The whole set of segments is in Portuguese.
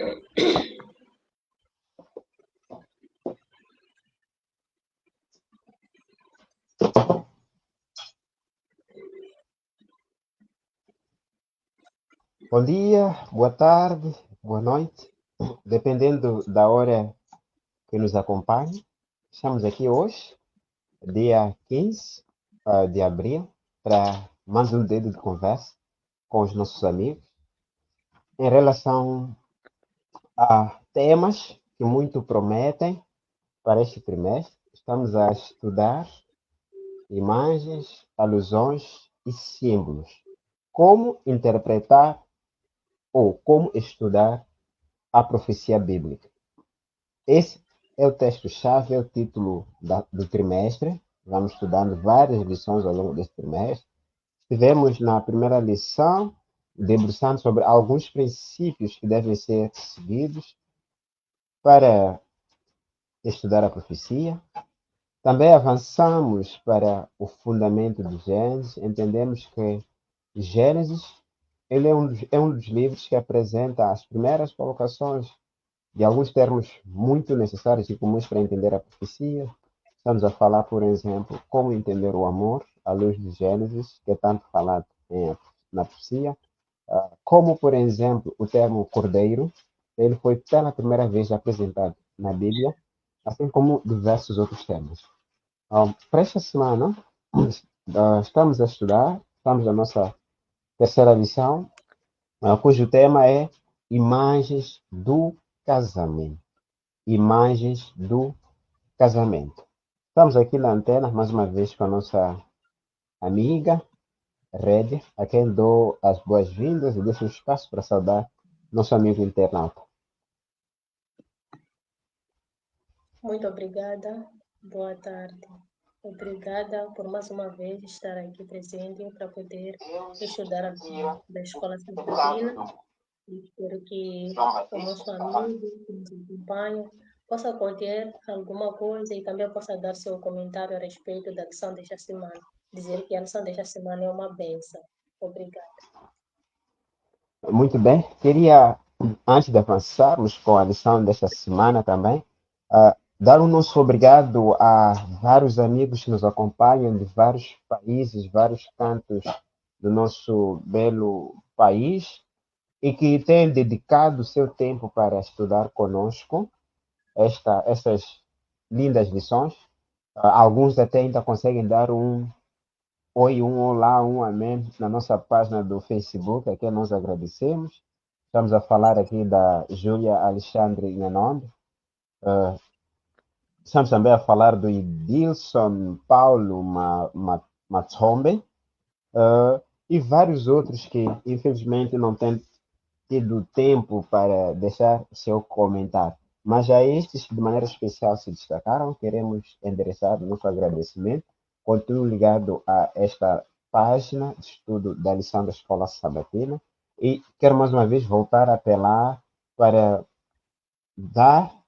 Bom dia, boa tarde, boa noite, dependendo da hora que nos acompanhe. Estamos aqui hoje, dia 15 de abril, para mais um dedo de conversa com os nossos amigos em relação a temas que muito prometem para este trimestre. Estamos a estudar imagens, alusões e símbolos. Como interpretar ou como estudar a profecia bíblica. Esse é o texto-chave, é o título do trimestre. Vamos estudando várias lições ao longo deste trimestre. Estivemos na primeira lição, debruçando sobre alguns princípios que devem ser seguidos para estudar a profecia. Também avançamos para o fundamento de Gênesis. Entendemos que Gênesis ele é um dos livros que apresenta as primeiras colocações de alguns termos muito necessários e comuns para entender a profecia. Estamos a falar, por exemplo, como entender o amor à luz de Gênesis, que é tanto falado na profecia. Como, por exemplo, o termo cordeiro, ele foi pela primeira vez apresentado na Bíblia, assim como diversos outros temas. Para esta semana, estamos a estudar, estamos na nossa terceira lição, cujo tema é imagens do casamento. Imagens do casamento. Estamos aqui na antena, mais uma vez, com a nossa amiga Red, a quem dou as boas-vindas e deixo um espaço para saudar nosso amigo internauta. Muito obrigada, boa tarde. Obrigada por mais uma vez estar aqui presente para poder estudar a da Escola Sabatina. Espero que o nosso amigo que nos acompanha possa conter alguma coisa e também possa dar seu comentário a respeito da lição desta semana. Dizer que a lição desta semana é uma benção. Obrigada. Muito bem. Queria, antes de avançarmos com a lição desta semana também, dar o nosso obrigado a vários amigos que nos acompanham de vários países, vários cantos do nosso belo país e que têm dedicado o seu tempo para estudar conosco essas lindas lições. Alguns até ainda conseguem dar um oi, um olá, um amém na nossa página do Facebook, a quem nós agradecemos. Estamos a falar aqui da Júlia Alexandre Inanombe. Estamos também a falar do Idilson Paulo Matsombe e vários outros que, infelizmente, não têm tido tempo para deixar seu comentário. Mas a estes que de maneira especial se destacaram, queremos endereçar nosso agradecimento. Continue ligado a esta página de estudo da lição da Escola Sabatina e quero mais uma vez voltar a apelar para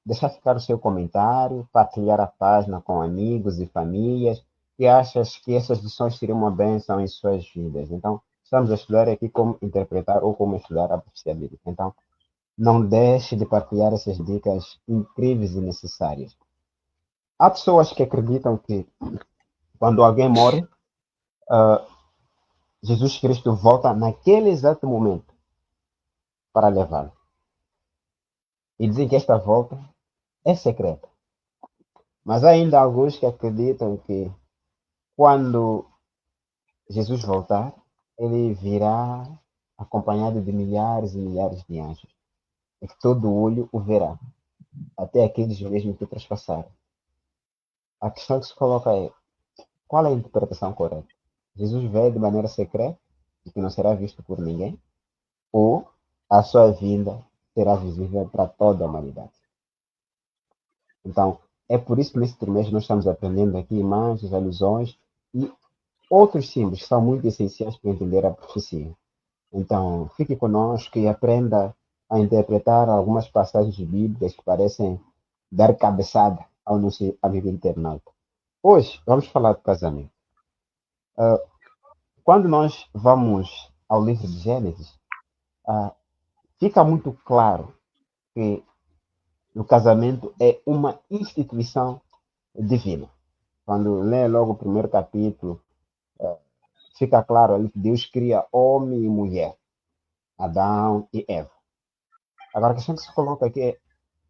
deixar ficar o seu comentário, partilhar a página com amigos e famílias que achas que essas lições seriam uma bênção em suas vidas. Então, estamos a estudar aqui como interpretar ou como estudar a profecia bíblica. Então, não deixe de partilhar essas dicas incríveis e necessárias. Há pessoas que acreditam que quando alguém morre, Jesus Cristo volta naquele exato momento para levá-lo. E dizem que esta volta é secreta. Mas há ainda alguns que acreditam que quando Jesus voltar, ele virá acompanhado de milhares e milhares de anjos. E que todo olho o verá, até aqueles mesmo que trespassaram. A questão que se coloca é: qual é a interpretação correta? Jesus veio de maneira secreta e que não será visto por ninguém? Ou a sua vinda será visível para toda a humanidade? Então, é por isso que nesse trimestre nós estamos aprendendo aqui imagens, alusões e outros símbolos que são muito essenciais para entender a profecia. Então, fique conosco e aprenda a interpretar algumas passagens bíblicas que parecem dar cabeçada ao nosso amigo internauta. Hoje, vamos falar do casamento. Quando nós vamos ao livro de Gênesis, fica muito claro que o casamento é uma instituição divina. Quando lê logo o primeiro capítulo, fica claro ali que Deus cria homem e mulher, Adão e Eva. Agora, a questão que se coloca aqui é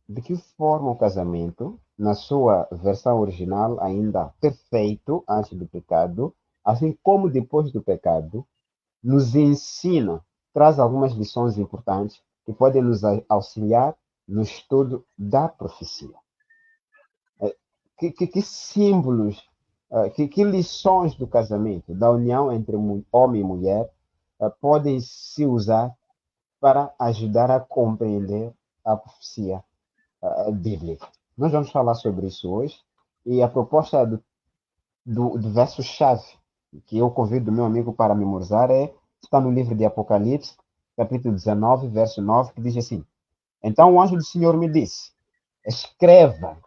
de que forma o casamento, na sua versão original, ainda perfeito antes do pecado, assim como depois do pecado, nos ensina, traz algumas lições importantes que podem nos auxiliar no estudo da profecia. Que símbolos, que lições do casamento, da união entre homem e mulher, podem se usar para ajudar a compreender a profecia bíblica. Nós vamos falar sobre isso hoje e a proposta do verso-chave que eu convido meu amigo para memorizar está no livro de Apocalipse, capítulo 19, verso 9, que diz assim: Então o anjo do Senhor me disse, escreva,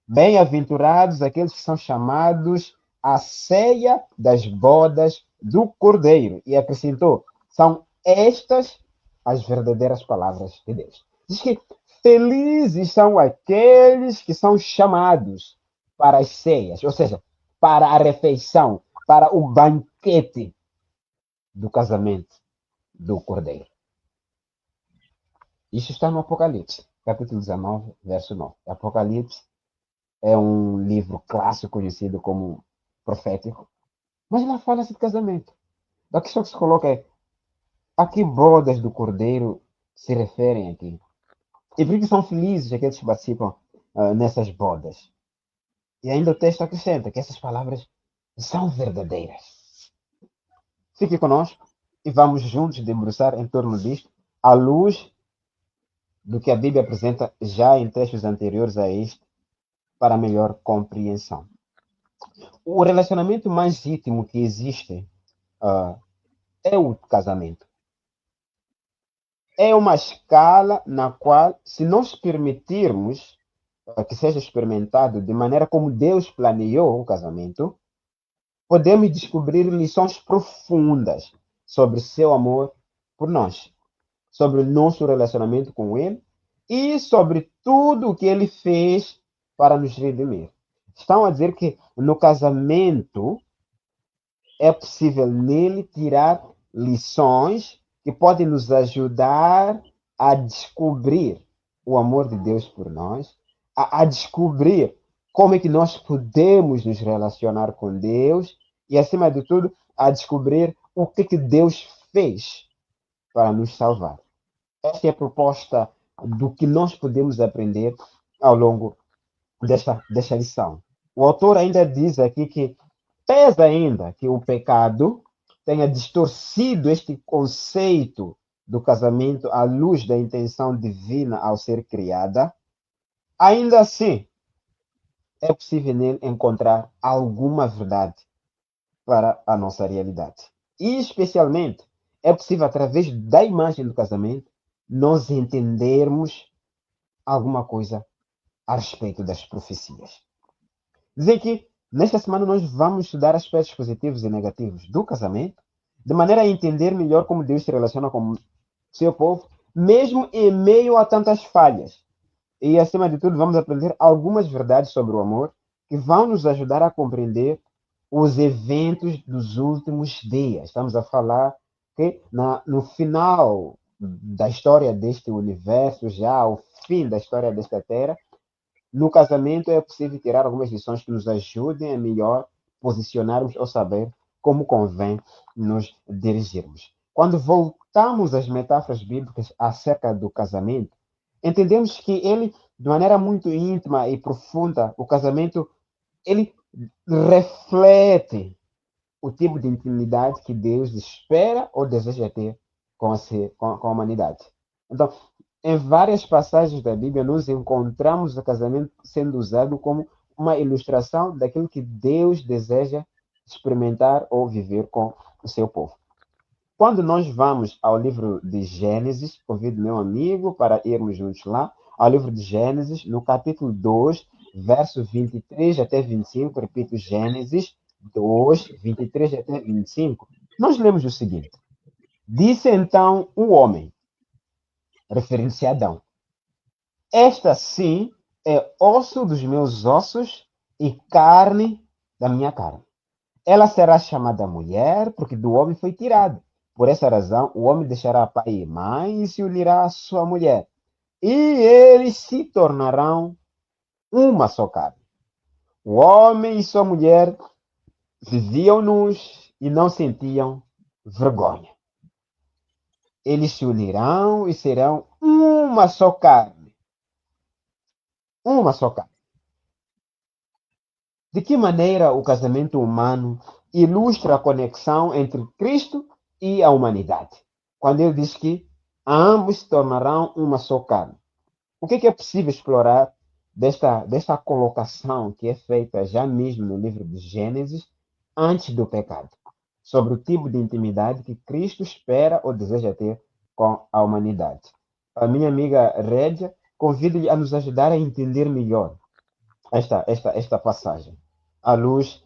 bem-aventurados aqueles que são chamados à ceia das bodas do Cordeiro. E acrescentou, são estas as verdadeiras palavras de Deus. Diz que felizes são aqueles que são chamados para as ceias, ou seja, para a refeição, para o banquete do casamento do Cordeiro. Isso está no Apocalipse, capítulo 19, verso 9. Apocalipse é um livro clássico conhecido como profético, mas lá fala-se de casamento. A questão que se coloca é a que bodas do Cordeiro se referem aqui? E por que são felizes aqueles que participam nessas bodas? E ainda o texto acrescenta que essas palavras são verdadeiras. Fique conosco e vamos juntos debruçar em torno disto, à luz do que a Bíblia apresenta já em textos anteriores a este, para melhor compreensão. O relacionamento mais íntimo que existe é o casamento. É uma escala na qual, se nós permitirmos que seja experimentado de maneira como Deus planeou o casamento, podemos descobrir lições profundas sobre seu amor por nós, sobre o nosso relacionamento com Ele e sobre tudo o que Ele fez para nos redimir. Estão a dizer que no casamento é possível nele tirar lições que podem nos ajudar a descobrir o amor de Deus por nós, a descobrir como é que nós podemos nos relacionar com Deus e, acima de tudo, a descobrir o que Deus fez para nos salvar. Esta é a proposta do que nós podemos aprender ao longo desta lição. O autor ainda diz aqui que pesa ainda que o pecado tenha distorcido este conceito do casamento à luz da intenção divina ao ser criada, ainda assim é possível nele encontrar alguma verdade para a nossa realidade. E, especialmente, é possível, através da imagem do casamento, nós entendermos alguma coisa a respeito das profecias. Dizer que nesta semana nós vamos estudar aspectos positivos e negativos do casamento, de maneira a entender melhor como Deus se relaciona com o seu povo, mesmo em meio a tantas falhas. E, acima de tudo, vamos aprender algumas verdades sobre o amor que vão nos ajudar a compreender os eventos dos últimos dias. Estamos a falar que no final da história deste universo, já ao fim da história desta Terra, no casamento é possível tirar algumas lições que nos ajudem a melhor posicionarmos ou saber como convém nos dirigirmos. Quando voltamos às metáforas bíblicas acerca do casamento, entendemos que ele, de maneira muito íntima e profunda, o casamento, ele reflete o tipo de intimidade que Deus espera ou deseja ter com a humanidade. Então, em várias passagens da Bíblia, nós encontramos o casamento sendo usado como uma ilustração daquilo que Deus deseja experimentar ou viver com o seu povo. Quando nós vamos ao livro de Gênesis, convido meu amigo para irmos juntos lá, ao livro de Gênesis, no capítulo 2, verso 23 até 25, repito, Gênesis 2, 23 até 25, nós lemos o seguinte: Disse então o homem, referindo-se a Adão, Esta sim é osso dos meus ossos e carne da minha carne. Ela será chamada mulher, porque do homem foi tirada. Por essa razão, o homem deixará pai e mãe e se unirá à sua mulher. E eles se tornarão uma só carne. O homem e sua mulher viviam nus e não sentiam vergonha. Eles se unirão e serão uma só carne. Uma só carne. De que maneira o casamento humano ilustra a conexão entre Cristo e a humanidade? Quando ele diz que ambos se tornarão uma só carne. O que é possível explorar desta colocação que é feita já mesmo no livro de Gênesis, antes do pecado, sobre o tipo de intimidade que Cristo espera ou deseja ter com a humanidade? A minha amiga Rédia convido-lhe a nos ajudar a entender melhor esta passagem, à luz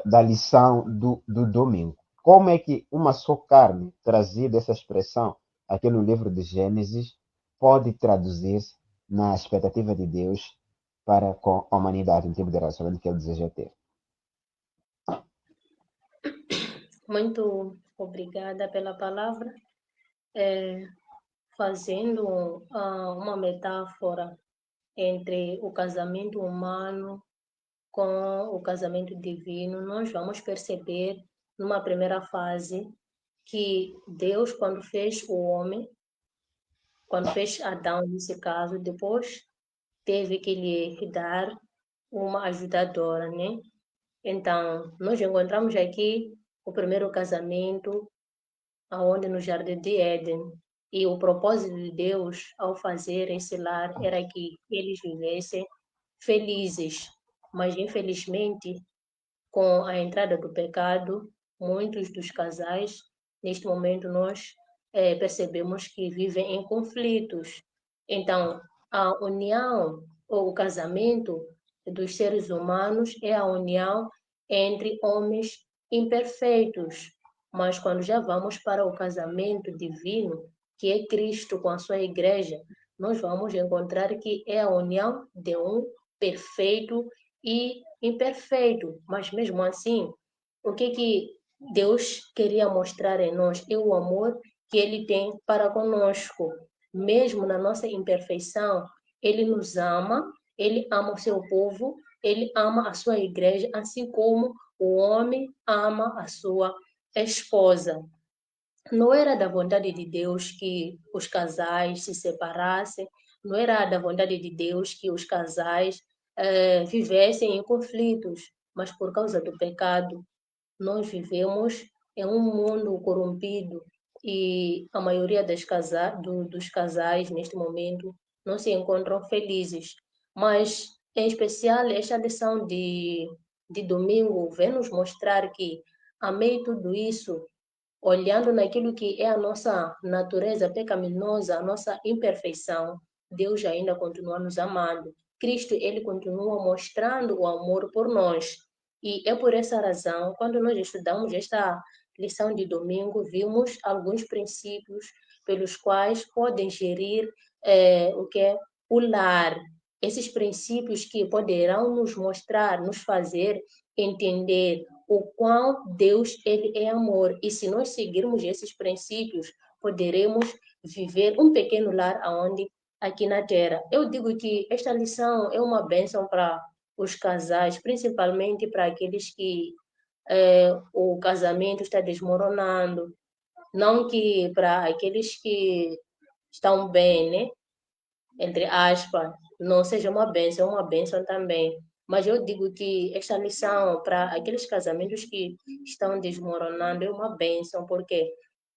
da lição do domingo. Como é que uma só carne, trazida essa expressão aqui no livro de Gênesis, pode traduzir-se na expectativa de Deus para com a humanidade, em tipo de relacionamento que ele deseja ter? Muito obrigada pela palavra. Fazendo uma metáfora entre o casamento humano com o casamento divino, nós vamos perceber, numa primeira fase, que Deus, quando fez o homem, quando fez Adão, nesse caso, depois teve que lhe dar uma ajudadora, né? Então, nós encontramos aqui o primeiro casamento, aonde no Jardim de Éden, e o propósito de Deus ao fazer esse lar era que eles vivessem felizes, mas infelizmente, com a entrada do pecado, muitos dos casais, neste momento, nós percebemos que vivem em conflitos. Então, a união ou o casamento dos seres humanos é a união entre homens imperfeitos. Mas quando já vamos para o casamento divino, que é Cristo com a sua igreja, nós vamos encontrar que é a união de um perfeito e imperfeito, mas mesmo assim, o que Deus queria mostrar em nós é o amor que Ele tem para conosco. Mesmo na nossa imperfeição, Ele nos ama, Ele ama o seu povo, Ele ama a sua igreja, assim como o homem ama a sua esposa. Não era da vontade de Deus que os casais se separassem, não era da vontade de Deus que os casais vivessem em conflitos, mas por causa do pecado, nós vivemos em um mundo corrompido e a maioria dos casais, neste momento, não se encontram felizes. Mas, em especial, esta lição de domingo vem nos mostrar que, a meio de tudo isso, olhando naquilo que é a nossa natureza pecaminosa, a nossa imperfeição, Deus ainda continua nos amando. Cristo, ele continua mostrando o amor por nós. E é por essa razão, quando nós estudamos esta lição de domingo, vimos alguns princípios pelos quais podem gerir o que é o lar. Esses princípios que poderão nos mostrar, nos fazer entender o qual Deus ele é amor. E se nós seguirmos esses princípios, poderemos viver um pequeno lar aonde aqui na Terra. Eu digo que esta lição é uma bênção para os casais, principalmente para aqueles que o casamento está desmoronando, não que para aqueles que estão bem, né? Entre aspas, não seja uma bênção, é uma bênção também. Mas eu digo que esta lição para aqueles casamentos que estão desmoronando é uma bênção, porque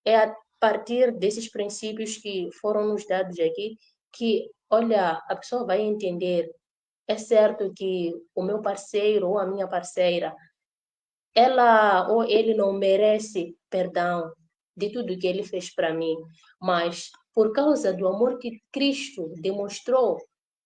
é a partir desses princípios que foram nos dados aqui que, olha, a pessoa vai entender. É certo que o meu parceiro ou a minha parceira, ela ou ele não merece perdão de tudo que ele fez para mim, mas por causa do amor que Cristo demonstrou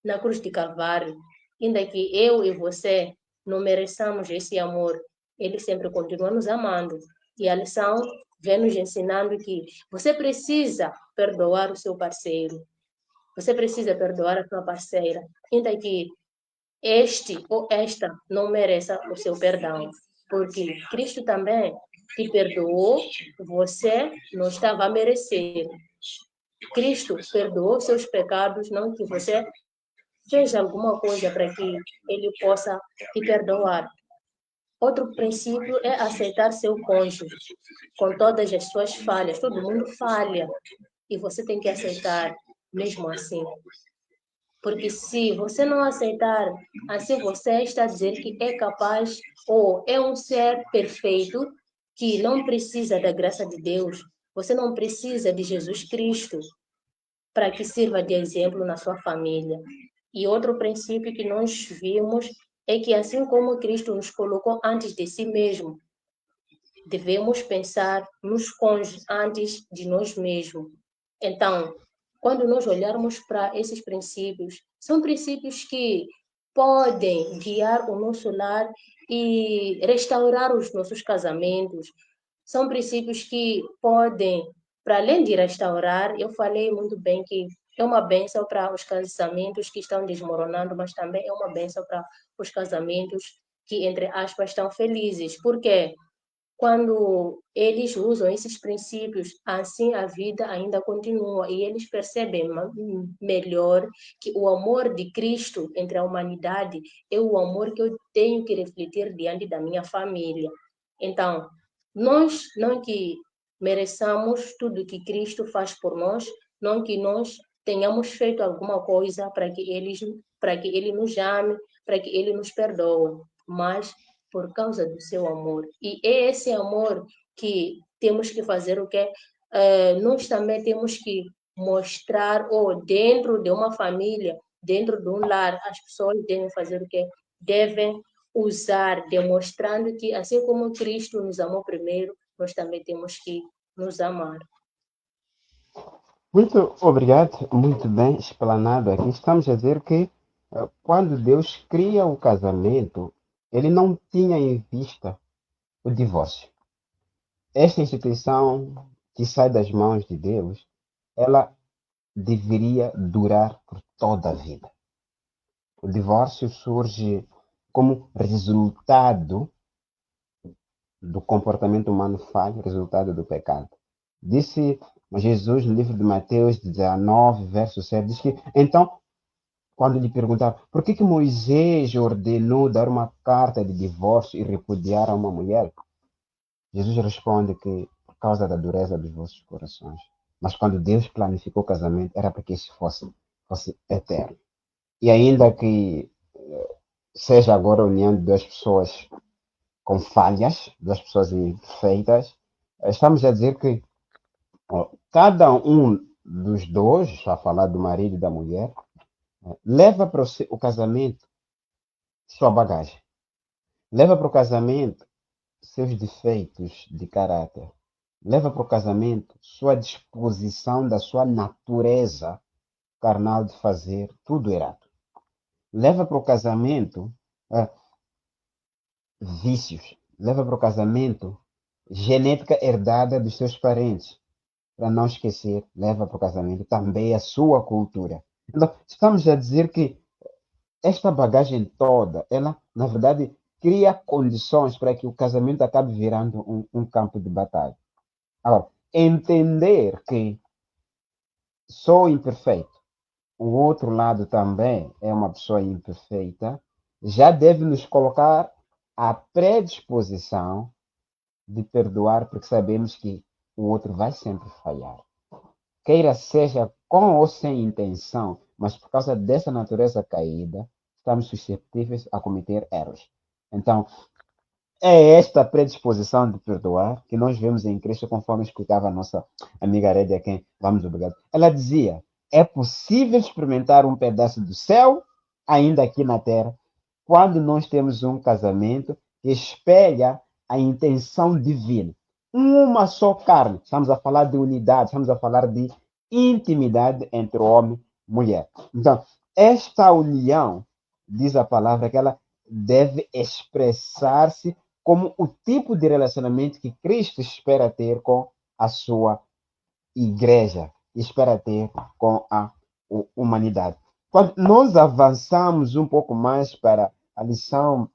na cruz de Calvário, ainda que eu e você não mereçamos esse amor, ele sempre continua nos amando. E a lição vem nos ensinando que você precisa perdoar o seu parceiro. Você precisa perdoar a sua parceira, ainda que este ou esta não mereça o seu perdão. Porque Cristo também te perdoou, você não estava a merecer. Cristo perdoou seus pecados, não que você fez alguma coisa para que ele possa te perdoar. Outro princípio é aceitar seu cônjuge, com todas as suas falhas. Todo mundo falha e você tem que aceitar mesmo assim. Porque se você não aceitar, assim você está a dizer que é capaz ou é um ser perfeito que não precisa da graça de Deus. Você não precisa de Jesus Cristo para que sirva de exemplo na sua família. E outro princípio que nós vimos é que assim como Cristo nos colocou antes de si mesmo, devemos pensar nos cônjuges antes de nós mesmos. Então, quando nós olharmos para esses princípios, são princípios que podem guiar o nosso lar e restaurar os nossos casamentos. São princípios que podem, para além de restaurar, eu falei muito bem que é uma bênção para os casamentos que estão desmoronando, mas também é uma bênção para os casamentos que, entre aspas, estão felizes. Por quê? Quando eles usam esses princípios, assim a vida ainda continua e eles percebem melhor que o amor de Cristo entre a humanidade é o amor que eu tenho que refletir diante da minha família. Então, nós não que mereçamos tudo que Cristo faz por nós, não que nós tenhamos feito alguma coisa para que ele nos ame, para que ele nos perdoe, mas por causa do seu amor. E é esse amor que temos que fazer o quê? Nós também temos que mostrar, ou dentro de uma família, dentro de um lar, as pessoas devem fazer o quê? Devem usar, demonstrando que assim como Cristo nos amou primeiro, nós também temos que nos amar. Muito obrigado, muito bem explanado aqui. Estamos a dizer que quando Deus cria o casamento, ele não tinha em vista o divórcio. Esta instituição que sai das mãos de Deus, ela deveria durar por toda a vida. O divórcio surge como resultado do comportamento humano falho, resultado do pecado. Disse Jesus no livro de Mateus 19, verso 7, diz que, então, quando lhe perguntaram por que Moisés ordenou dar uma carta de divórcio e repudiar a uma mulher, Jesus responde que por causa da dureza dos vossos corações. Mas quando Deus planificou o casamento, era para que isso fosse eterno. E ainda que seja agora a união de duas pessoas com falhas, duas pessoas imperfeitas, estamos a dizer que cada um dos dois, a falar do marido e da mulher, leva para o casamento sua bagagem. Leva para o casamento seus defeitos de caráter. Leva para o casamento sua disposição da sua natureza carnal de fazer tudo errado. Leva para o casamento vícios. Leva para o casamento genética herdada dos seus parentes. Para não esquecer, leva para o casamento também a sua cultura. Então, estamos a dizer que esta bagagem toda, ela, na verdade, cria condições para que o casamento acabe virando um campo de batalha. Agora, entender que sou imperfeito, o outro lado também é uma pessoa imperfeita, já deve nos colocar à predisposição de perdoar, porque sabemos que o outro vai sempre falhar. Queira seja com ou sem intenção, mas por causa dessa natureza caída, estamos suscetíveis a cometer erros. Então, é esta predisposição de perdoar que nós vemos em Cristo, conforme explicava a nossa amiga Rédia, a quem vamos obrigado. Ela dizia: é possível experimentar um pedaço do céu ainda aqui na terra, quando nós temos um casamento que espelha a intenção divina. Uma só carne. Estamos a falar de unidade, estamos a falar de intimidade entre homem e mulher. Então, esta união, diz a palavra, que ela deve expressar-se como o tipo de relacionamento que Cristo espera ter com a sua igreja, espera ter com a humanidade. Quando nós avançamos um pouco mais para a lição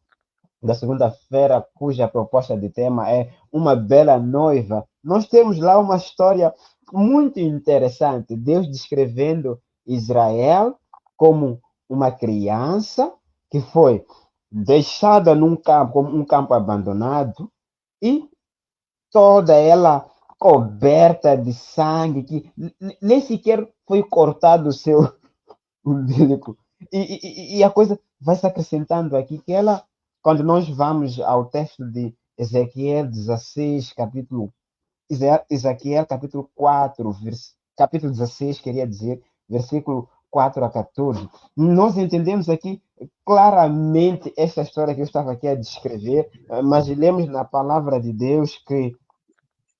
da segunda-feira, cuja proposta de tema é Uma Bela Noiva, nós temos lá uma história muito interessante. Deus descrevendo Israel como uma criança que foi deixada num campo, como um campo abandonado, e toda ela coberta de sangue, que nem sequer foi cortado o seu umbilico. E a coisa vai se acrescentando aqui, que ela, quando nós vamos ao texto de Ezequiel 16, capítulo, Ezequiel capítulo 4, capítulo 16, queria dizer, versículo 4 a 14, nós entendemos aqui claramente esta história que eu estava aqui a descrever, mas lemos na palavra de Deus que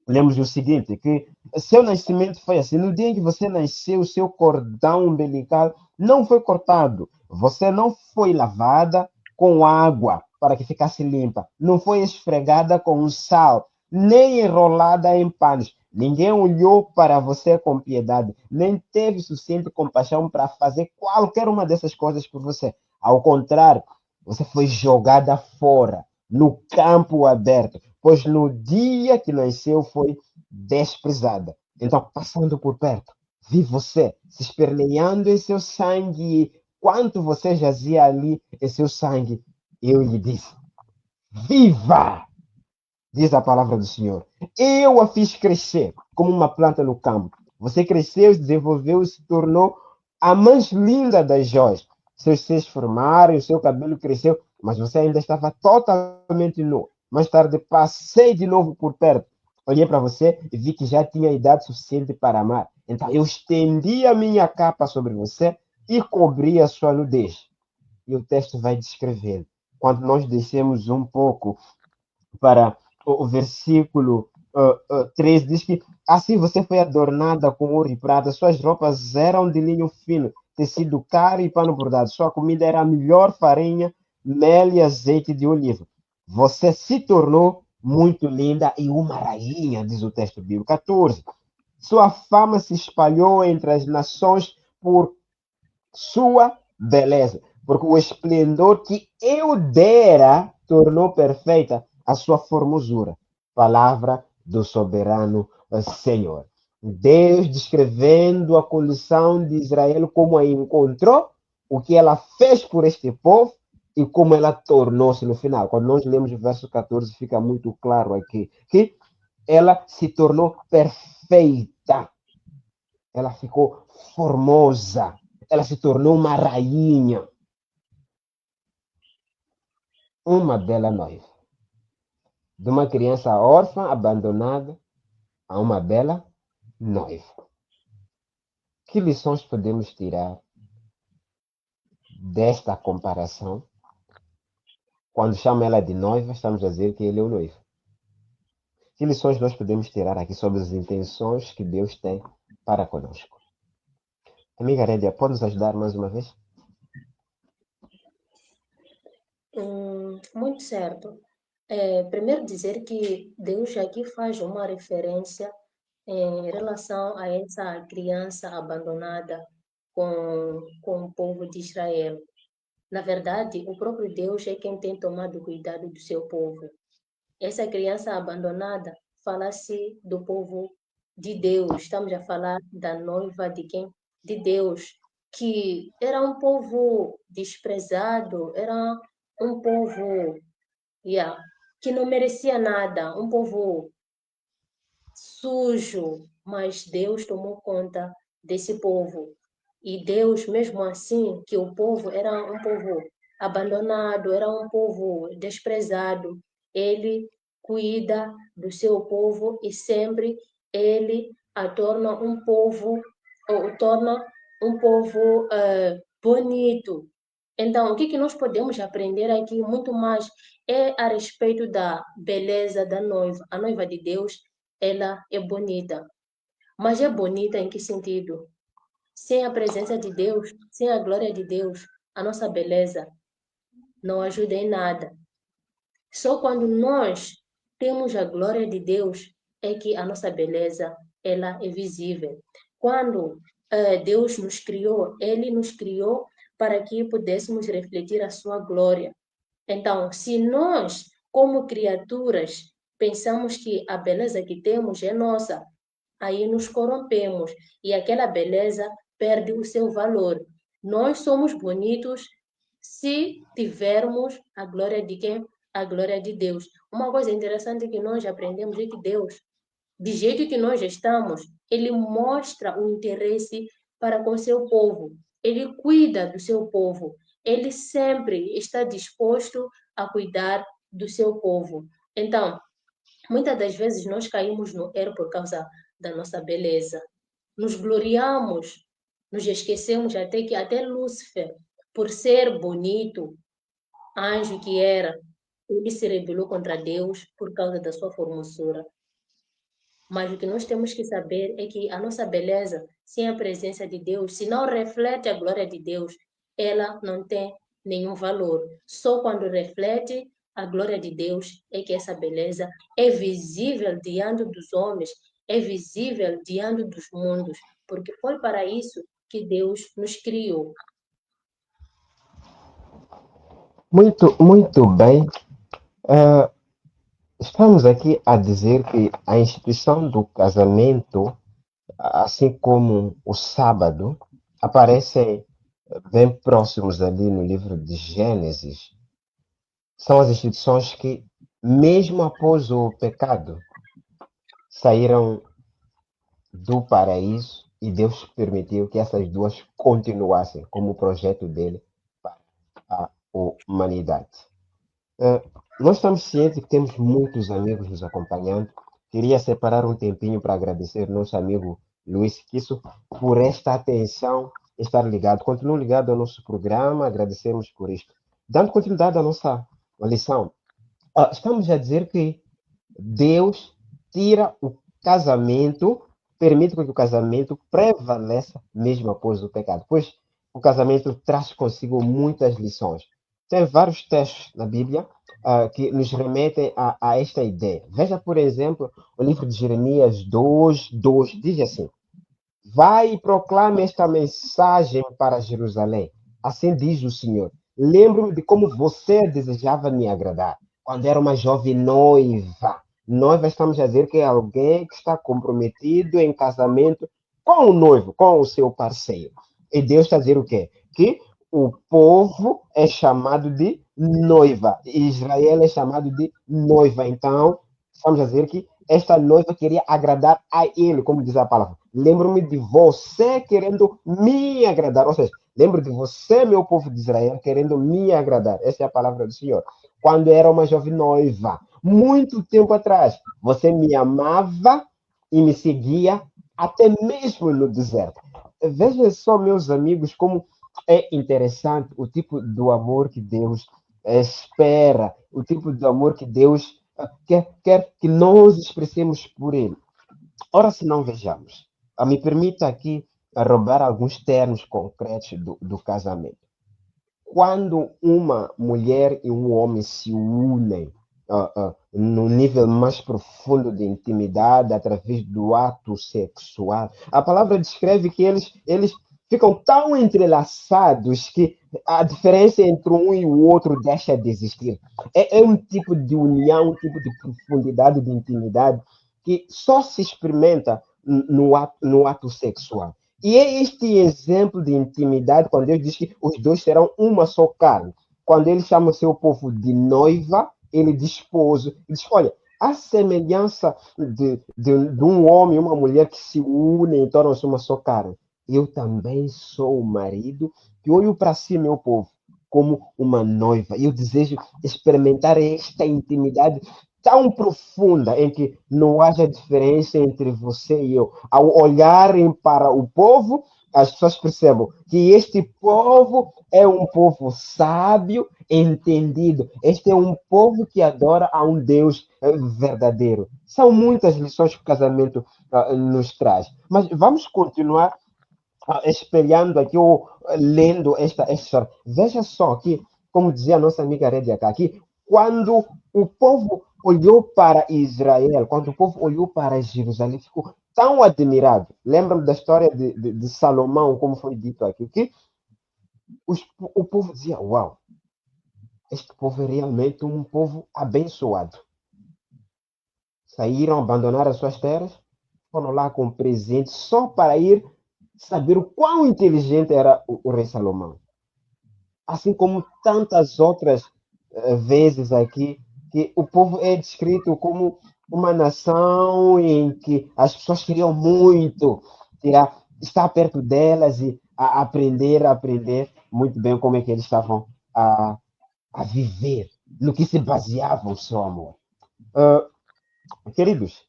lemos o seguinte, que seu nascimento foi assim. No dia em que você nasceu, o seu cordão umbilical não foi cortado. Você não foi lavada com água para que ficasse limpa. Não foi esfregada com sal, nem enrolada em panos. Ninguém olhou para você com piedade, nem teve suficiente compaixão para fazer qualquer uma dessas coisas por você. Ao contrário, você foi jogada fora, no campo aberto, pois no dia que nasceu foi desprezada. Então, passando por perto, vi você se esperneando em seu sangue. Quanto você jazia ali em seu sangue, eu lhe disse: Viva! Diz a palavra do Senhor. Eu a fiz crescer como uma planta no campo. Você cresceu, se desenvolveu e se tornou a mais linda das joias. Seus seios formaram, o seu cabelo cresceu, mas você ainda estava totalmente nu. Mais tarde, passei de novo por perto. Olhei para você e vi que já tinha idade suficiente para amar. Então, eu estendi a minha capa sobre você e cobri a sua nudez. E o texto vai descrever. Quando nós descemos um pouco para o versículo 3, diz que assim você foi adornada com ouro e prata, suas roupas eram de linho fino, tecido caro e pano bordado, sua comida era a melhor farinha, mel e azeite de oliva. Você se tornou muito linda e uma rainha, diz o texto bíblico. 14. Sua fama se espalhou entre as nações por sua beleza, porque o esplendor que eu dera tornou perfeita a sua formosura. Palavra do soberano Senhor. Deus descrevendo a condição de Israel, como a encontrou, o que ela fez por este povo e como ela tornou-se no final. Quando nós lemos o verso 14, fica muito claro aqui que ela se tornou perfeita. Ela ficou formosa. Ela se tornou uma rainha. Uma bela noiva. De uma criança órfã, abandonada, a uma bela noiva. Que lições podemos tirar desta comparação? Quando chama ela de noiva, estamos a dizer que ele é o noivo. Que lições nós podemos tirar aqui sobre as intenções que Deus tem para conosco? Amiga Rédia, pode nos ajudar mais uma vez? Muito certo. Primeiro dizer que Deus aqui faz uma referência em relação a essa criança abandonada com o povo de Israel. Na verdade, o próprio Deus é quem tem tomado cuidado do seu povo. Essa criança abandonada fala-se do povo de Deus. Estamos a falar da noiva de quem? De Deus, que era um povo desprezado, era um povo, yeah, que não merecia nada, um povo sujo, mas Deus tomou conta desse povo. E Deus, mesmo assim, que o povo era um povo abandonado, era um povo desprezado, ele cuida do seu povo e sempre ele a torna um povo, ou o torna um povo bonito. Então, o que nós podemos aprender aqui muito mais é a respeito da beleza da noiva. A noiva de Deus, ela é bonita. Mas é bonita em que sentido? Sem a presença de Deus, sem a glória de Deus, a nossa beleza não ajuda em nada. Só quando nós temos a glória de Deus é que a nossa beleza ela é visível. Quando Deus nos criou, Ele nos criou para que pudéssemos refletir a sua glória. Então, se nós, como criaturas, pensamos que a beleza que temos é nossa, aí nos corrompemos e aquela beleza perde o seu valor. Nós somos bonitos se tivermos a glória de quem? A glória de Deus. Uma coisa interessante que nós aprendemos é que Deus, de jeito que nós estamos, Ele mostra o interesse para com seu povo. Ele cuida do seu povo. Ele sempre está disposto a cuidar do seu povo. Então, muitas das vezes nós caímos no erro por causa da nossa beleza. Nos gloriamos, nos esquecemos até que até Lúcifer, por ser bonito, anjo que era, ele se rebelou contra Deus por causa da sua formosura. Mas o que nós temos que saber é que a nossa beleza, sem a presença de Deus, se não reflete a glória de Deus, ela não tem nenhum valor. Só quando reflete a glória de Deus é que essa beleza é visível diante dos homens, é visível diante dos mundos, porque foi para isso que Deus nos criou. Muito bem. Ah, estamos aqui a dizer que a instituição do casamento, assim como o sábado, aparecem bem próximos ali no livro de Gênesis. São as instituições que, mesmo após o pecado, saíram do paraíso e Deus permitiu que essas duas continuassem como projeto dele para a humanidade. Nós estamos cientes que temos muitos amigos nos acompanhando. Queria separar um tempinho para agradecer nosso amigo Luiz Kisso por esta atenção, estar ligado. Continue ligado ao nosso programa, agradecemos por isto. Dando continuidade à nossa lição, estamos a dizer que Deus tira o casamento, permite que o casamento prevaleça mesmo após o pecado, pois o casamento traz consigo muitas lições. Tem vários textos na Bíblia que nos remetem a esta ideia. Veja, por exemplo, o livro de Jeremias 2:2 diz assim: vai e proclame esta mensagem para Jerusalém. Assim diz o Senhor. Lembro-me de como você desejava me agradar quando era uma jovem noiva. Noiva, estamos a dizer que é alguém que está comprometido em casamento com o noivo, com o seu parceiro. E Deus está a dizer o quê? Que o povo é chamado de noiva. Israel é chamado de noiva. Então, estamos a dizer que esta noiva queria agradar a ele, como diz a palavra. Lembro-me de você querendo me agradar. Ou seja, lembro de você, meu povo de Israel, querendo me agradar. Essa é a palavra do Senhor. Quando era uma jovem noiva, muito tempo atrás, você me amava e me seguia até mesmo no deserto. Veja só, meus amigos, como é interessante o tipo do amor que Deus espera, o tipo de amor que Deus quer que nós expressemos por Ele. Ora, se não vejamos, me permita aqui roubar alguns termos concretos do casamento. Quando uma mulher e um homem se unem no nível mais profundo de intimidade, através do ato sexual, a palavra descreve que eles ficam tão entrelaçados que a diferença entre um e o outro deixa de existir. É um tipo de união, um tipo de profundidade de intimidade que só se experimenta no ato sexual. E é este exemplo de intimidade, quando Deus diz que os dois serão uma só carne. Quando ele chama o seu povo de noiva, ele diz esposo. Ele diz, olha, a semelhança de um homem e uma mulher que se unem e tornam-se uma só carne. Eu também sou o marido que olho para si, meu povo, como uma noiva. Eu desejo experimentar esta intimidade tão profunda em que não haja diferença entre você e eu. Ao olharem para o povo, as pessoas percebem que este povo é um povo sábio, entendido. Este é um povo que adora a um Deus verdadeiro. São muitas lições que o casamento nos traz. Mas vamos continuar espelhando aqui ou lendo esta história. Veja só que, como dizia a nossa amiga Redia aqui, quando o povo olhou para Israel, quando o povo olhou para Jerusalém, ficou tão admirado. Lembra-me da história de Salomão, como foi dito aqui, que o povo dizia: Uau, este povo é realmente um povo abençoado. Saíram, abandonaram as suas terras, foram lá com presentes só para ir saber o quão inteligente era o rei Salomão. Assim como tantas outras vezes aqui, que o povo é descrito como uma nação em que as pessoas queriam muito estar perto delas e aprender muito bem como é que eles estavam a, a viver, no que se baseava o seu amor. Queridos,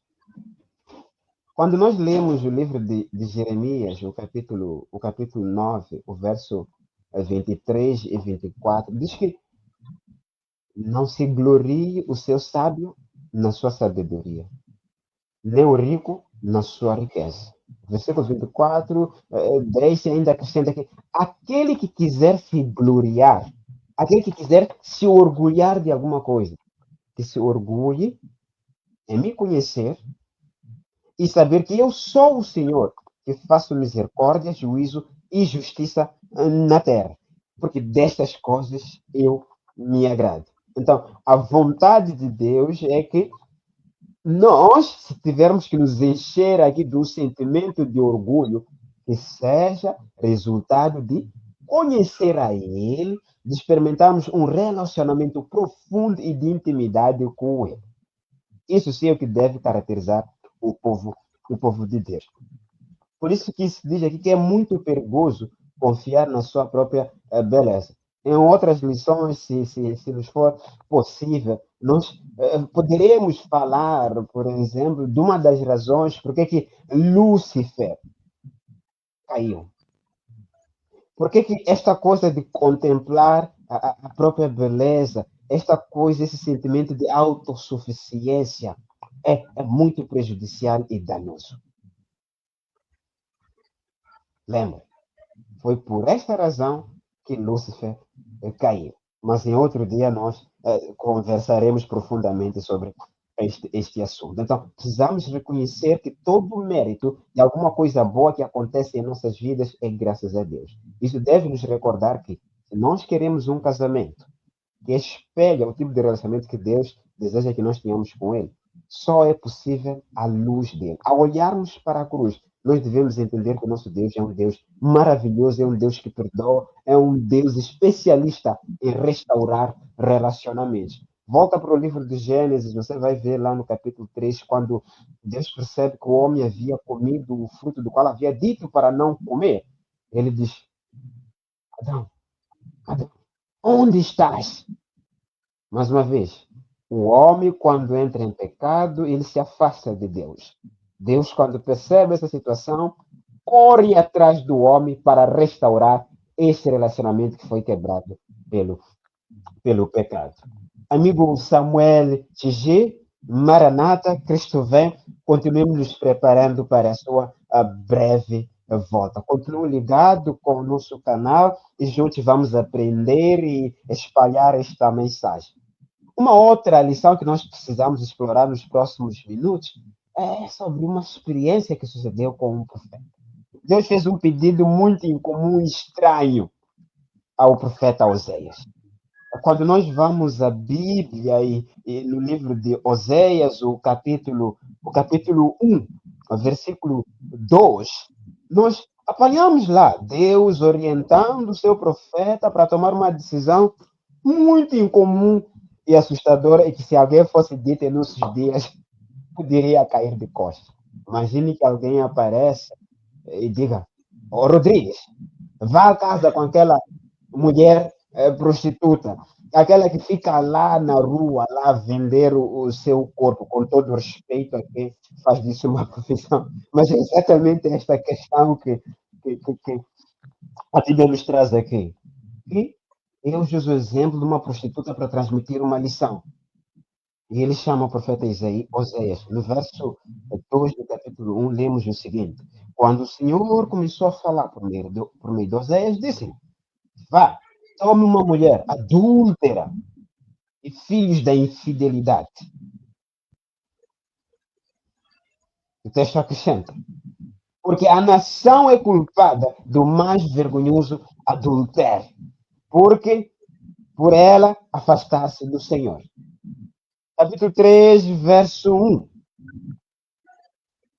quando nós lemos o livro de Jeremias, o capítulo 9, o verso 23 e 24, diz que não se glorie o seu sábio na sua sabedoria, nem o rico na sua riqueza. Versículo 24, 10 ainda acrescenta que aquele que quiser se gloriar, aquele que quiser se orgulhar de alguma coisa, que se orgulhe em me conhecer e saber que eu sou o Senhor, que faço misericórdia, juízo e justiça na terra. Porque destas coisas eu me agrado. Então, a vontade de Deus é que nós, se tivermos que nos encher aqui do sentimento de orgulho, que seja resultado de conhecer a Ele, de experimentarmos um relacionamento profundo e de intimidade com Ele. Isso sim é o que deve caracterizar o povo, o povo de Deus. Por isso que se diz aqui que é muito perigoso confiar na sua própria beleza. Em outras lições, se nos for possível, nós poderemos falar, por exemplo, de uma das razões por que Lúcifer caiu. Por que esta coisa de contemplar a própria beleza, esta coisa, esse sentimento de autossuficiência é muito prejudicial e danoso? Lembra? Foi por esta razão que Lúcifer caiu. Mas em outro dia nós conversaremos profundamente sobre este assunto. Então, precisamos reconhecer que todo o mérito de alguma coisa boa que acontece em nossas vidas é graças a Deus. Isso deve nos recordar que, se nós queremos um casamento que espelha o tipo de relacionamento que Deus deseja que nós tenhamos com Ele, só é possível à luz dele. Ao olharmos para a cruz, nós devemos entender que o nosso Deus é um Deus maravilhoso, é um Deus que perdoa, é um Deus especialista em restaurar relacionamentos. Volta para o livro de Gênesis, você vai ver lá no capítulo 3, quando Deus percebe que o homem havia comido o fruto do qual havia dito para não comer. Ele diz: Adão, Adão, onde estás? Mais uma vez, o homem, quando entra em pecado, ele se afasta de Deus. Deus, quando percebe essa situação, corre atrás do homem para restaurar esse relacionamento que foi quebrado pelo pecado. Amigo Samuel Tigi, Maranata, Cristo vem, continuemos nos preparando para a sua breve volta. Continue ligado com o nosso canal e juntos vamos aprender e espalhar esta mensagem. Uma outra lição que nós precisamos explorar nos próximos minutos é sobre uma experiência que sucedeu com um profeta. Deus fez um pedido muito incomum e estranho ao profeta Oséias. Quando nós vamos à Bíblia e no livro de Oséias, o capítulo 1, o versículo 2, nós apanhamos lá Deus orientando o seu profeta para tomar uma decisão muito incomum e assustadora, e que se alguém fosse dito em nossos dias, poderia cair de costas. Imagine que alguém apareça e diga: Ô Rodrigues, vá à casa com aquela mulher prostituta, aquela que fica lá na rua, lá vender o seu corpo, com todo o respeito a quem faz disso uma profissão. Mas é exatamente esta questão que a Bíblia nos traz aqui. E eu uso o exemplo de uma prostituta para transmitir uma lição. E ele chama o profeta Oséias. No verso 2 do capítulo 1, lemos o seguinte: Quando o Senhor começou a falar por meio de Oséias, disse: Vá, tome uma mulher adúltera e filhos da infidelidade. O texto acrescenta. Porque a nação é culpada do mais vergonhoso adultério. Porque por ela afastar-se do Senhor. Capítulo 3, verso 1.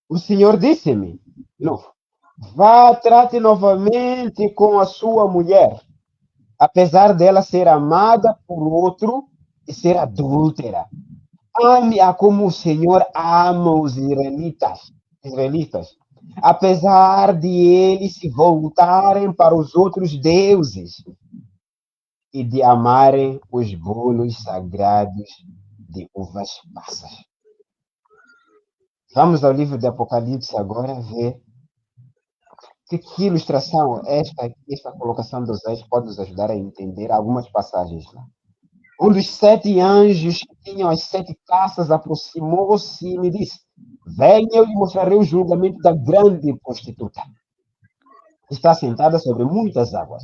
O Senhor disse-me, novo, vá, trate novamente com a sua mulher, apesar dela ser amada por outro e ser adúltera. Ame-a como o Senhor ama os israelitas, apesar de eles se voltarem para os outros deuses e de amarem os bolos sagrados de uvas passas. Vamos ao livro de Apocalipse agora ver que ilustração esta colocação dos anjos pode nos ajudar a entender algumas passagens lá. Um dos 7 anjos que tinham as 7 taças aproximou-se e me disse: venha, eu lhe mostrarei o julgamento da grande prostituta. Está sentada sobre muitas águas,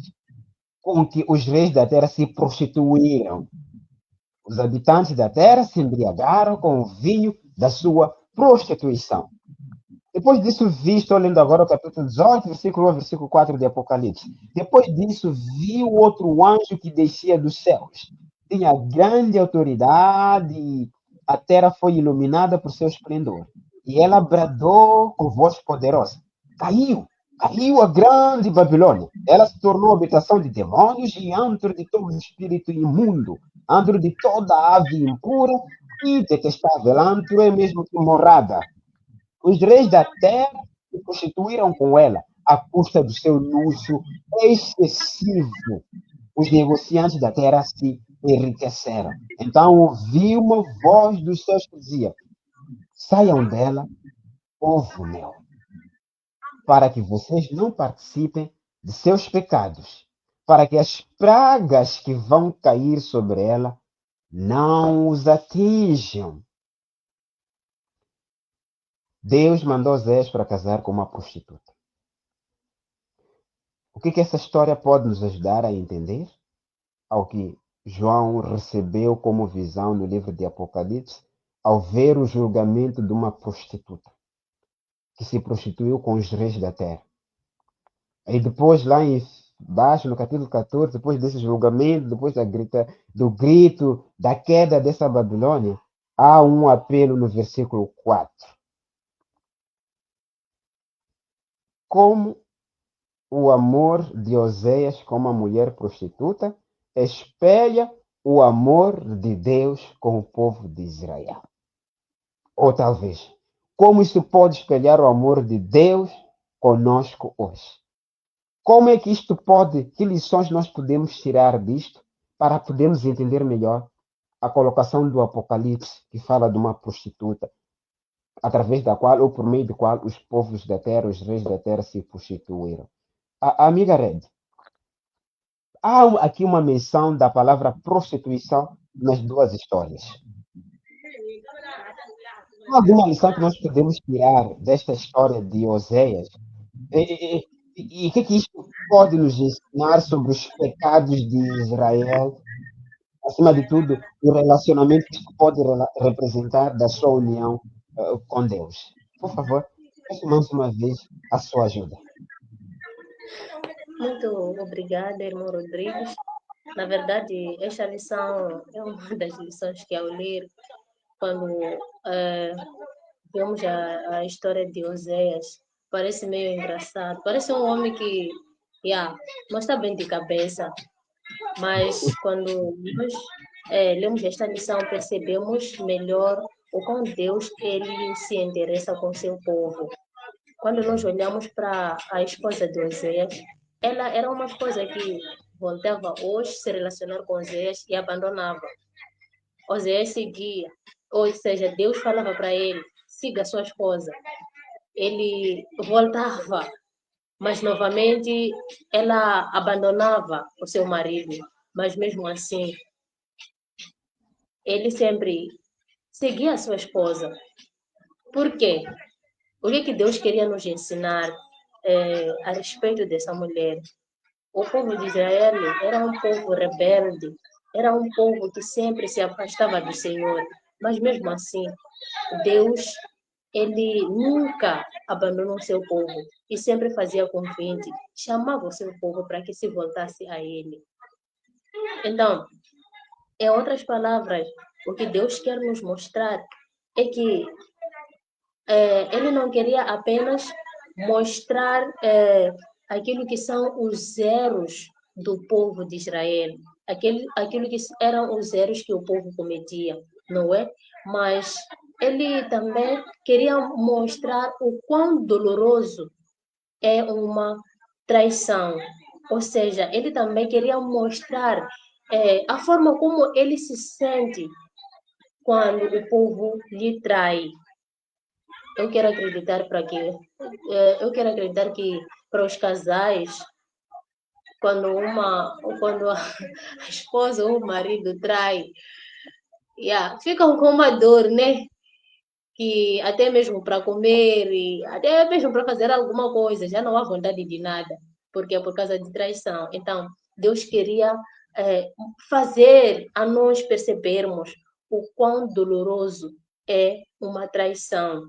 com que os reis da terra se prostituíram. Os habitantes da terra se embriagaram com o vinho da sua prostituição. Depois disso, vi, estou lendo agora o capítulo 18, versículo 1 ao versículo 4 de Apocalipse. Depois disso, vi o outro anjo que descia dos céus. Tinha grande autoridade e a terra foi iluminada por seu esplendor. E ela bradou com voz poderosa. Caiu a grande Babilônia. Ela se tornou habitação de demônios e antro de todo espírito imundo, antro de toda ave impura e detestável, antro é mesmo que morada. Os reis da terra se prostituíram com ela, à custa do seu luxo excessivo. Os negociantes da terra se enriqueceram. Então ouvi uma voz dos céus que dizia: saiam dela, povo meu, para que vocês não participem de seus pecados, para que as pragas que vão cair sobre ela não os atinjam. Deus mandou Zés para casar com uma prostituta. O que essa história pode nos ajudar a entender? Ao que João recebeu como visão no livro de Apocalipse, ao ver o julgamento de uma prostituta que se prostituiu com os reis da terra. E depois, lá embaixo, no capítulo 14, depois desse julgamento, depois do grito, da queda dessa Babilônia, há um apelo no versículo 4. Como o amor de Oséias com uma mulher prostituta espelha o amor de Deus com o povo de Israel. Ou talvez, como isso pode espelhar o amor de Deus conosco hoje? Como é que isto pode, que lições nós podemos tirar disto para podermos entender melhor a colocação do Apocalipse, que fala de uma prostituta, através da qual, ou por meio do qual, os povos da terra, os reis da terra se prostituíram? A amiga Red, há aqui uma menção da palavra prostituição nas duas histórias. Há alguma lição que nós podemos tirar desta história de Oséias? E o que isto pode nos ensinar sobre os pecados de Israel? Acima de tudo, o relacionamento que isto pode representar da sua união com Deus. Por favor, peço mais uma vez a sua ajuda. Muito obrigada, irmão Rodrigues. Na verdade, esta lição é uma das lições que, ao ler, quando vemos a história de Oséias, parece meio engraçado. Parece um homem que, não está bem de cabeça. Mas quando nós lemos esta lição, percebemos melhor o quão Deus ele se interessa com seu povo. Quando nós olhamos para a esposa de Oséias, ela era uma esposa que voltava hoje se relacionar com Oséias e abandonava. Oséias seguia, ou seja, Deus falava para ele: siga sua esposa. Ele voltava, mas novamente ela abandonava o seu marido. Mas mesmo assim, ele sempre seguia a sua esposa. Por quê? O que Deus queria nos ensinar a respeito dessa mulher? O povo de Israel era um povo rebelde, era um povo que sempre se afastava do Senhor, mas mesmo assim, Deus ele nunca abandonou seu povo e sempre fazia convite, chamava o seu povo para que se voltasse a ele. Então, em outras palavras, o que Deus quer nos mostrar é que ele não queria apenas mostrar aquilo que são os erros do povo de Israel, aquilo que eram os erros que o povo cometia, não é? Mas ele também queria mostrar o quão doloroso é uma traição. Ou seja, ele também queria mostrar a forma como ele se sente quando o povo lhe trai. Eu quero acreditar que para os casais, quando a esposa ou o marido trai, ficam com uma dor, né? Que até mesmo para comer e até mesmo para fazer alguma coisa, já não há vontade de nada, porque é por causa de traição. Então, Deus queria fazer a nós percebermos o quão doloroso é uma traição.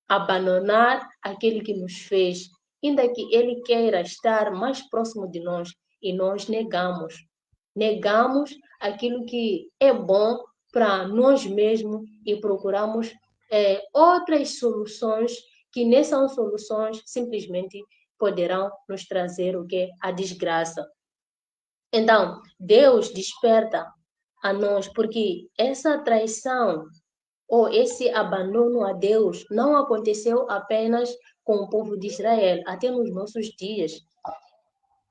Abandonar aquele que nos fez, ainda que ele queira estar mais próximo de nós e nós negamos. Negamos aquilo que é bom para nós mesmos e procuramos outras soluções que nem são soluções, simplesmente poderão nos trazer o que? A desgraça. Então, Deus desperta a nós, porque essa traição ou esse abandono a Deus não aconteceu apenas com o povo de Israel, até nos nossos dias.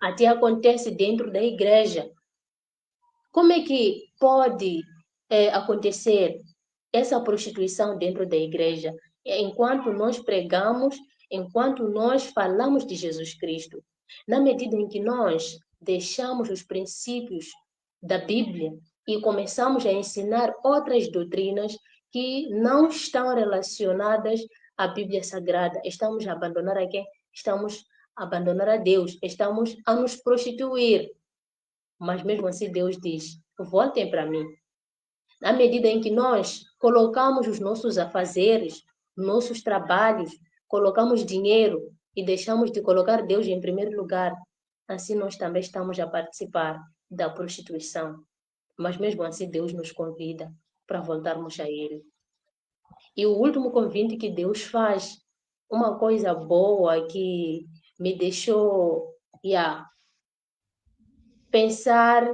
Até acontece dentro da igreja. Como é que pode acontecer essa prostituição dentro da igreja? Enquanto nós pregamos, enquanto nós falamos de Jesus Cristo, na medida em que nós deixamos os princípios da Bíblia e começamos a ensinar outras doutrinas que não estão relacionadas à Bíblia Sagrada, estamos a abandonar a quem? Estamos a abandonar a Deus, estamos a nos prostituir. Mas mesmo assim Deus diz, voltem para mim. Na medida em que nós colocamos os nossos afazeres, nossos trabalhos, colocamos dinheiro e deixamos de colocar Deus em primeiro lugar, assim nós também estamos a participar da prostituição. Mas mesmo assim Deus nos convida para voltarmos a Ele. E o último convite que Deus faz, uma coisa boa que me deixou pensar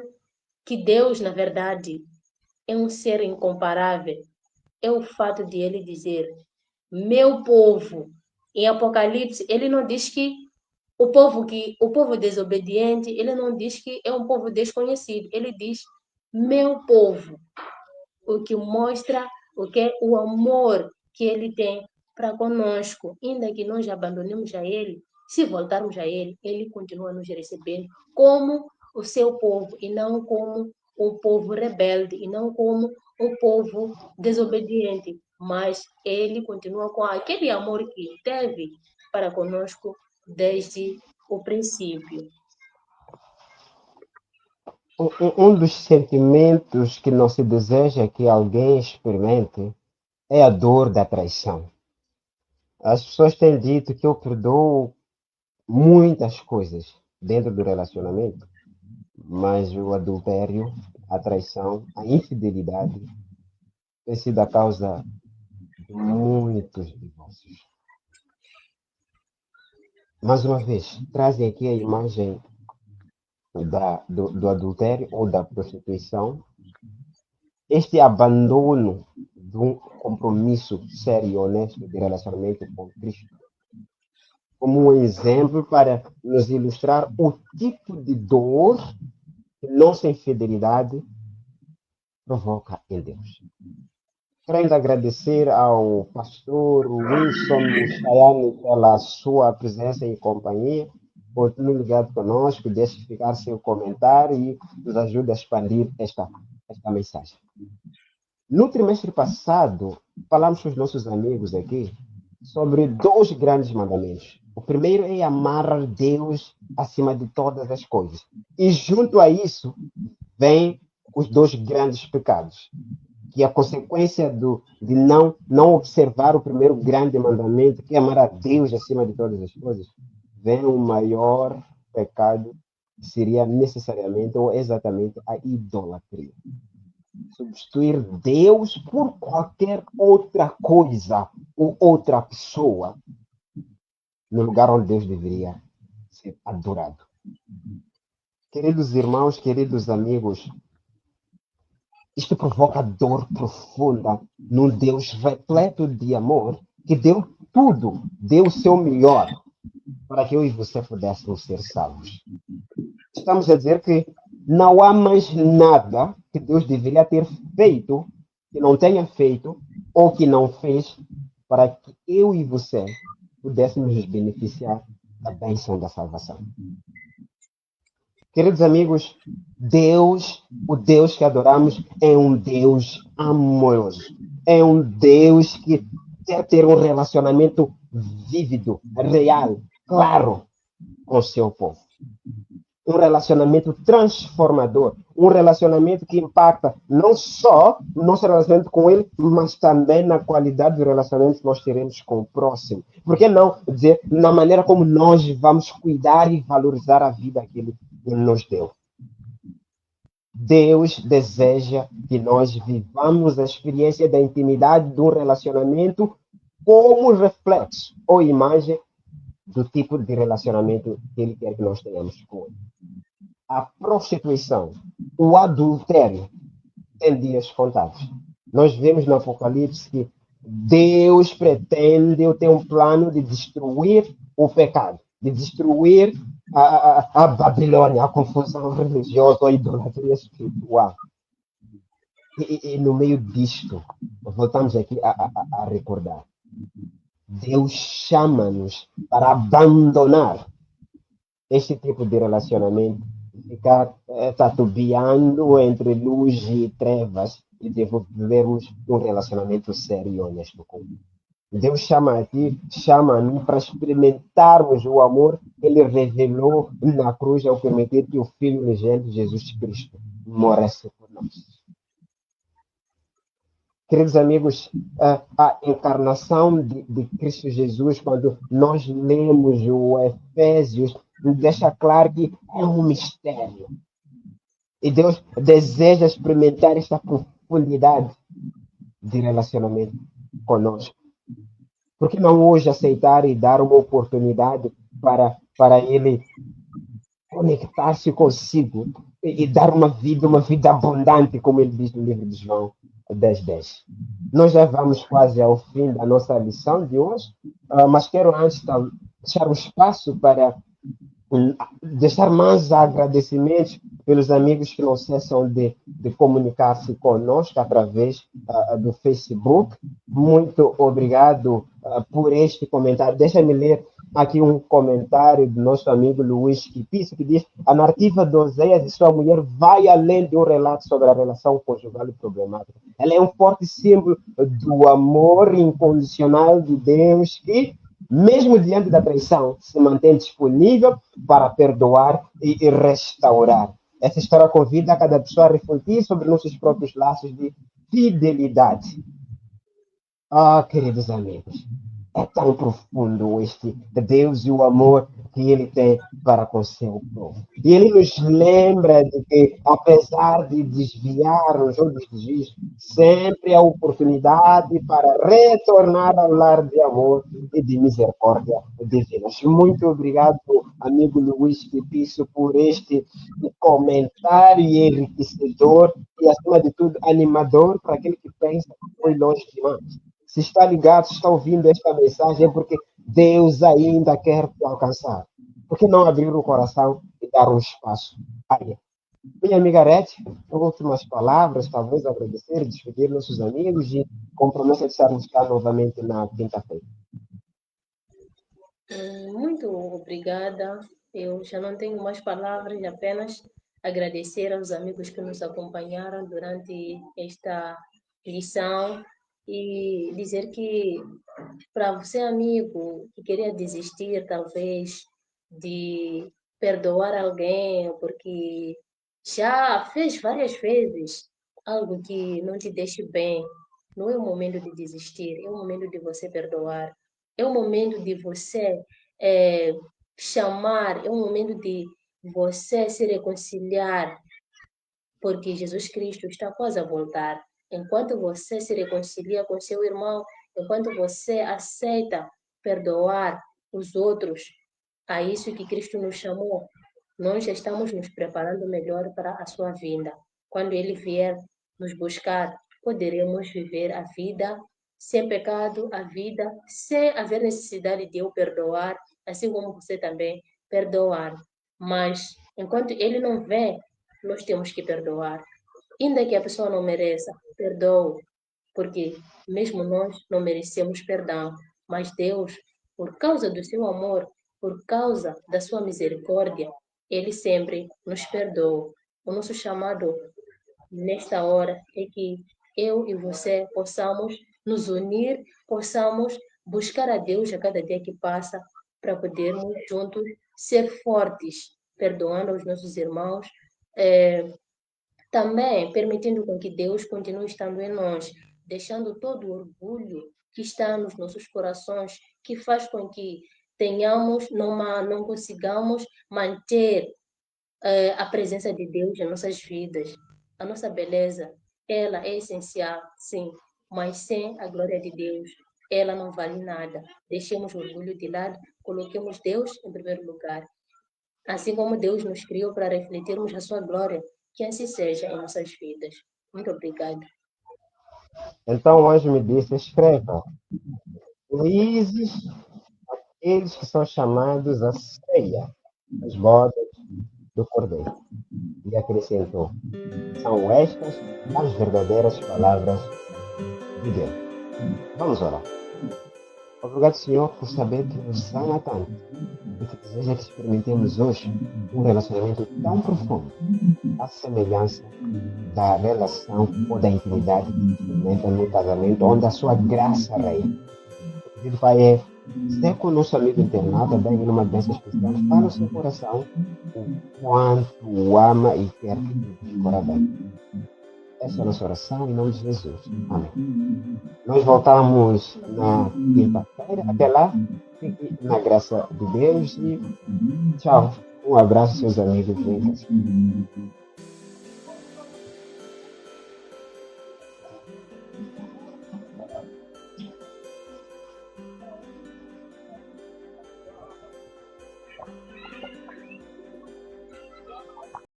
que Deus, na verdade, é um ser incomparável, é o fato de ele dizer, meu povo. Em Apocalipse, ele não diz que o povo desobediente, ele não diz que é um povo desconhecido, ele diz meu povo, o que mostra o que é o amor que ele tem para conosco, ainda que nós abandonemos a ele, se voltarmos a ele, ele continua nos recebendo como o seu povo e não como um povo rebelde e não como um povo desobediente, mas ele continua com aquele amor que teve para conosco desde o princípio. Um dos sentimentos que não se deseja que alguém experimente é a dor da traição. As pessoas têm dito que eu perdoo muitas coisas dentro do relacionamento, mas o adultério, a traição, a infidelidade tem sido a causa de muitos divórcios. Mais uma vez, trazem aqui a imagem do adultério ou da prostituição, este abandono de um compromisso sério e honesto de relacionamento com Cristo, como um exemplo para nos ilustrar o tipo de dor que nossa infidelidade provoca em Deus. Quero agradecer ao pastor Wilson Chayane pela sua presença e companhia, por ter ligado conosco, deixe ficar seu comentário e nos ajude a expandir esta mensagem. No trimestre passado, falamos com os nossos amigos aqui sobre 2 grandes mandamentos. O primeiro é amar Deus acima de todas as coisas. E junto a isso, vem os 2 grandes pecados, que a consequência de não observar o primeiro grande mandamento, que é amar a Deus acima de todas as coisas, vem o maior pecado, que seria necessariamente ou exatamente a idolatria. Substituir Deus por qualquer outra coisa ou outra pessoa no lugar onde Deus deveria ser adorado. Queridos irmãos, queridos amigos, isto provoca dor profunda num Deus repleto de amor que deu tudo, deu o seu melhor para que eu e você pudéssemos ser salvos. Estamos a dizer que não há mais nada que Deus deveria ter feito, que não tenha feito, ou que não fez, para que eu e você pudéssemos nos beneficiar da bênção da salvação. Queridos amigos, Deus, o Deus que adoramos, é um Deus amoroso. É um Deus que quer ter um relacionamento vívido, real, claro com o seu povo. Um relacionamento transformador, um relacionamento que impacta não só o nosso relacionamento com ele, mas também na qualidade do relacionamento que nós teremos com o próximo. Por que não dizer na maneira como nós vamos cuidar e valorizar a vida que ele nos deu? Deus deseja que nós vivamos a experiência da intimidade do relacionamento como reflexo ou imagem do tipo de relacionamento que ele quer que nós tenhamos com ele. A prostituição, o adultério, tem dias contados. Nós vemos no Apocalipse que Deus pretende, tem um plano de destruir o pecado, de destruir a Babilônia, a confusão religiosa, a idolatria espiritual. E no meio disto, voltamos aqui a recordar. Deus chama-nos para abandonar este tipo de relacionamento, ficar tatubeando entre luz e trevas e desenvolvermos um relacionamento sério e honesto com Deus. Deus chama aqui, chama-me para experimentarmos o amor que Ele revelou na cruz ao permitir que o Filho unigênito Jesus Cristo morresse por nós. Queridos amigos, a encarnação de Cristo Jesus, quando nós lemos o Efésios, deixa claro que é um mistério. E Deus deseja experimentar esta profundidade de relacionamento conosco. Por que não hoje aceitar e dar uma oportunidade para Ele conectar-se consigo e dar uma vida abundante, como Ele diz no livro de João 10:10. Nós já vamos quase ao fim da nossa lição de hoje, mas quero antes deixar um espaço para deixar mais agradecimentos pelos amigos que não cessam de comunicar-se conosco através do Facebook. Muito obrigado por este comentário. Deixa-me ler aqui um comentário do nosso amigo Luiz Quipice, que diz: a narrativa de Oséias e sua mulher vai além de um relato sobre a relação conjugal e problemática. Ela é um forte símbolo do amor incondicional de Deus que, mesmo diante da traição, se mantém disponível para perdoar e restaurar. Essa história convida a cada pessoa a refletir sobre nossos próprios laços de fidelidade. Queridos amigos, é tão profundo este Deus e o amor que Ele tem para com o seu povo. E Ele nos lembra de que, apesar de desviar-nos ou dos desvios, sempre há oportunidade para retornar ao lar de amor e de misericórdia divina. Muito obrigado, amigo Luiz Pipiço, por este comentário enriquecedor e, acima de tudo, animador para aquele que pensa que foi longe demais. Se está ligado, se está ouvindo esta mensagem, é porque Deus ainda quer te alcançar. Por que não abrir o coração e dar um espaço a Ele? Minha amiga Rete, últimas palavras, talvez agradecer, despedir nossos amigos e comprometo a estarmos cá novamente na quinta-feira. Muito obrigada. Eu já não tenho mais palavras, apenas agradecer aos amigos que nos acompanharam durante esta lição e dizer que para você, amigo, que queria desistir, talvez, de perdoar alguém, porque já fez várias vezes, algo que não te deixe bem, não é o momento de desistir, é o momento de você perdoar. É o momento de você chamar, é o momento de você se reconciliar, porque Jesus Cristo está quase a voltar. Enquanto você se reconcilia com seu irmão, enquanto você aceita perdoar os outros, a isso que Cristo nos chamou, nós já estamos nos preparando melhor para a sua vinda. Quando ele vier nos buscar, poderemos viver a vida sem pecado, a vida sem haver necessidade de eu perdoar, assim como você também perdoar. Mas enquanto ele não vem, nós temos que perdoar. Ainda que a pessoa não mereça, perdoe, porque mesmo nós não merecemos perdão, mas Deus, por causa do seu amor, por causa da sua misericórdia, ele sempre nos perdoa. O nosso chamado nesta hora é que eu e você possamos nos unir, possamos buscar a Deus a cada dia que passa, para podermos juntos ser fortes, perdoando os nossos irmãos, também permitindo com que Deus continue estando em nós, deixando todo o orgulho que está nos nossos corações, que faz com que tenhamos, não consigamos manter a presença de Deus em nossas vidas. A nossa beleza, ela é essencial, sim, mas sem a glória de Deus, ela não vale nada. Deixemos o orgulho de lado, coloquemos Deus em primeiro lugar. Assim como Deus nos criou para refletirmos a sua glória, que assim seja em nossas vidas. Muito obrigada. Então o anjo me disse: escreva, felizes aqueles que são chamados à ceia, as bodas do Cordeiro. E acrescentou: são estas as verdadeiras palavras de Deus. Vamos orar. Obrigado, Senhor, por saber que nos ama tanto e que deseja que experimentemos hoje um relacionamento tão profundo, à semelhança da relação ou da intimidade que experimenta no casamento, onde a sua graça reina. O pedido, Pai, é ser com o nosso amigo internauta, dá-lhe uma bênção especial para o seu coração, o quanto o ama e quer que tudo corra bem. Essa é a nossa oração em nome de Jesus. Amém. Nós voltamos na quinta-feira. Até lá, fique na graça de Deus e tchau. Um abraço, seus amigos.